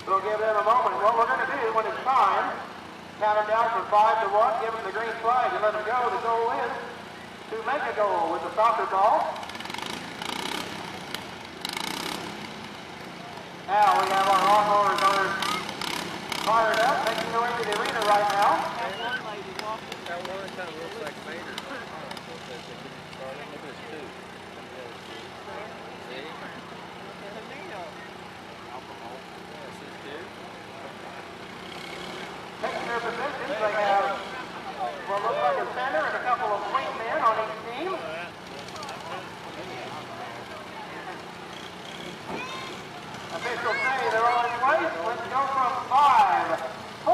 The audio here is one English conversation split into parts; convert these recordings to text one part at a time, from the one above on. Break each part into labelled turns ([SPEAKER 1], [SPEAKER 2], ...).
[SPEAKER 1] We'll give them a moment. What we're going to do when it's time, count them down from 5 to 1, give them the green flag and let them go. The goal is to make a goal with the soccer ball. Now we have our lawnmowers fired up, making their way to the arena right now.
[SPEAKER 2] That one kind of looks like Mater. Look at this too. See? Alcohol. Yes, this too.
[SPEAKER 1] Taking their positions, they have what looks like a center and a couple of wingmen on each team. Officials say they're all in place. Let's go from 5, 4,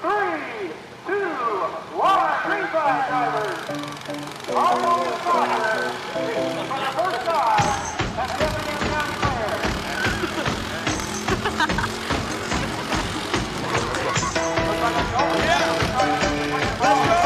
[SPEAKER 1] 3, 2, 1. Green flag drivers. All over the soccer. For the first time, that's Deputy County Fair. Looks like a goal. Let's go.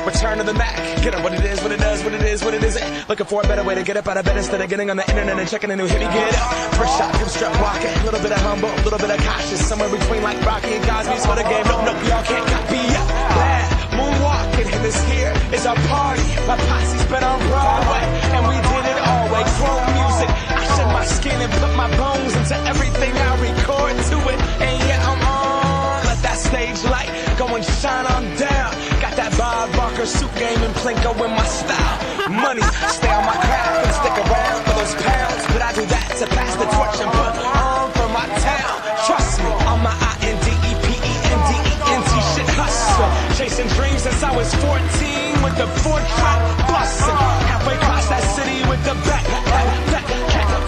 [SPEAKER 3] Return to the Mac, get up what it is, what it does, what it is, what it isn't. Looking for a better way to get up out of bed instead of getting on the internet and checking a new hit. Me get up, first shot, come strut walking. A little bit of humble, a little bit of cautious. Somewhere between like Rocky and Cosby's for the game. Nope, y'all can't copy up. Bad moonwalking, and this here is our party. My posse's been on Broadway, and we did it all way. Chrome music, I shed my skin and put my bones into everything I record to it. And yeah, I'm on, let that stage light go and shine on down. Got that Bob Barker suit game and Plinko in my style. Money, stay on my craft and stick around for those pounds. But I do that to pass the torch and put on for my town. Trust me, on my INDEPENDENT shit hustle. Chasing dreams since I was 14 with the 4-track bustin'. Halfway across that city with the back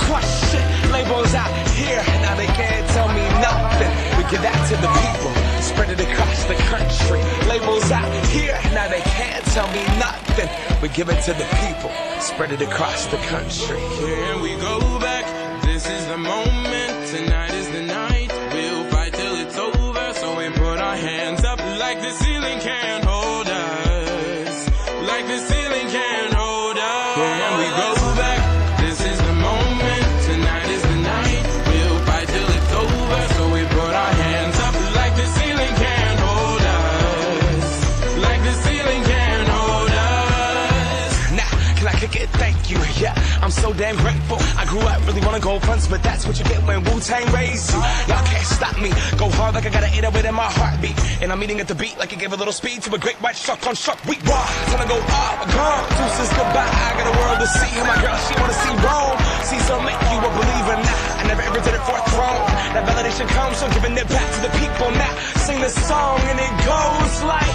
[SPEAKER 3] crush shit. Labels out here, now they can't tell me nothing. We give that to the people, spread it across the country. Labels out here, now they can't tell me nothing. We give it to the people, spread it across the country.
[SPEAKER 4] Here we go back, this is the moment, tonight is the night. We'll fight till it's over, so we put our hands up like the ceiling can't hold us. Like the ceiling can't hold us. Here we go back, this is the moment, tonight is the night. We'll fight till it's over, so we put our hands up like the ceiling can't hold us. Like the ceiling can't hold us.
[SPEAKER 3] Now, can I kick it? Thank you, yeah, I'm so damn grateful. I grew up really wanna go fronts, but that's what you get when Wu-Tang raised you. Y'all can't stop me, go hard like I got an 808 in my heartbeat. And I'm eating at the beat like it gave a little speed to a great white shark on shark week. Raw, time to go up, gone, deuces goodbye. I got a world to see, and my girl, she wanna see Rome. Caesar make you a believer now, I never ever did it for a throne. That validation comes from giving it back to the people now. Sing this song and it goes like,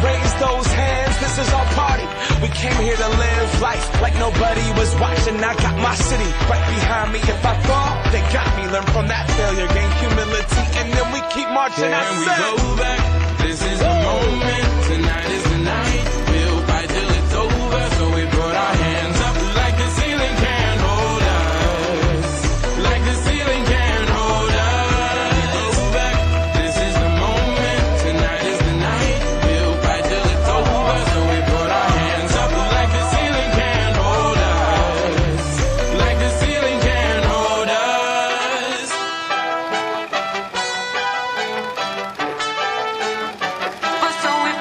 [SPEAKER 3] raise those hands, this is our party. We came here to live life like nobody was watching. I got my city right behind me. If I fall, they got me. Learn from that failure, gain humility, and then we keep marching.
[SPEAKER 4] Here we go back, this is the moment, tonight is the night. We'll fight till it's over, so we put our hands up like the ceiling can't hold us. Like the ceiling can't hold us. Go back, this is the moment, tonight is the night. We'll fight till it's over, so we put our hands up like the ceiling can't hold us. Like the ceiling can't hold us.
[SPEAKER 5] So we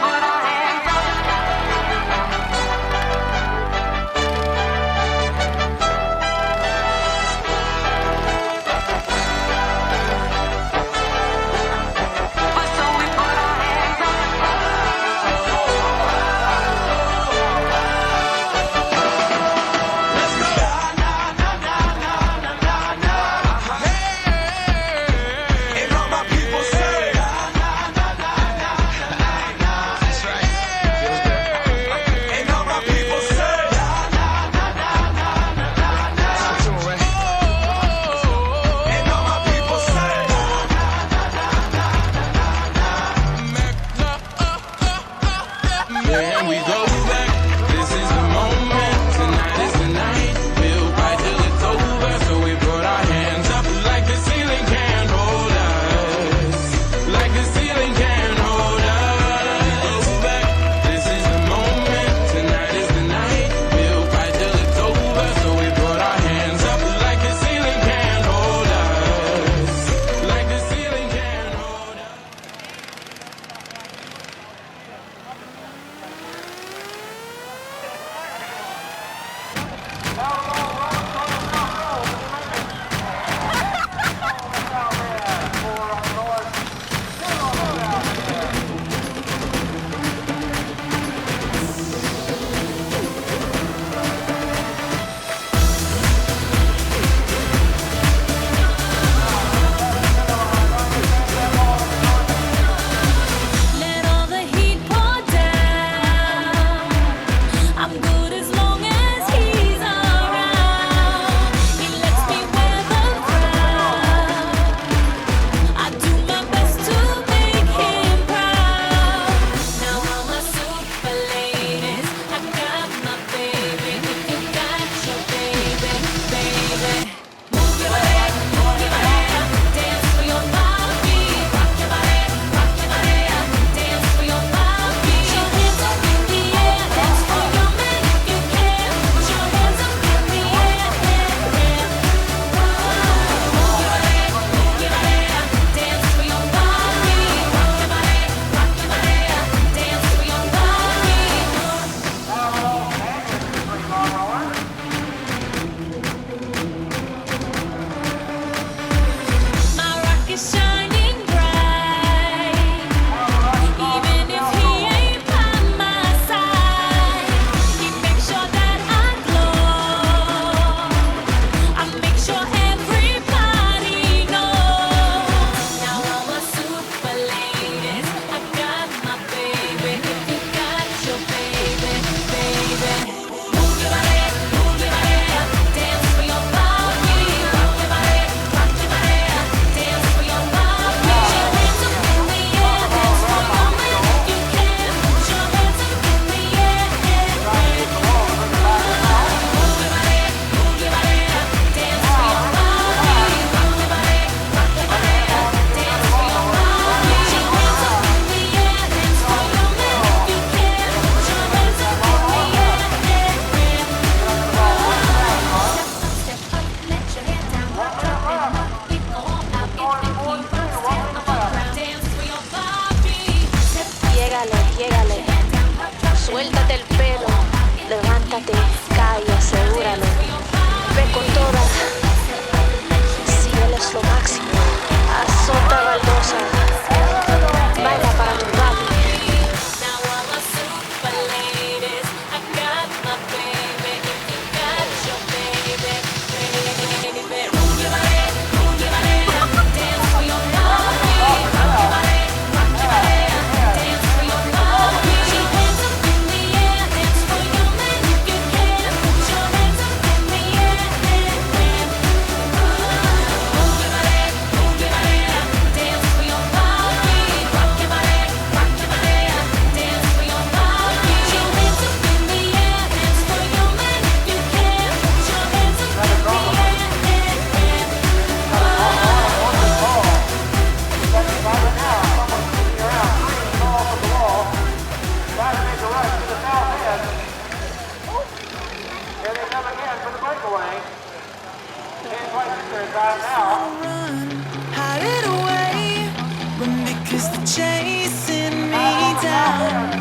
[SPEAKER 5] llégale. Suéltate el pelo, levántate, cae, asegúralo. Ve con todas, si él es lo máximo. Azota baldosa, baila para tu papi.
[SPEAKER 6] Hide it away, run because they're chasing me down.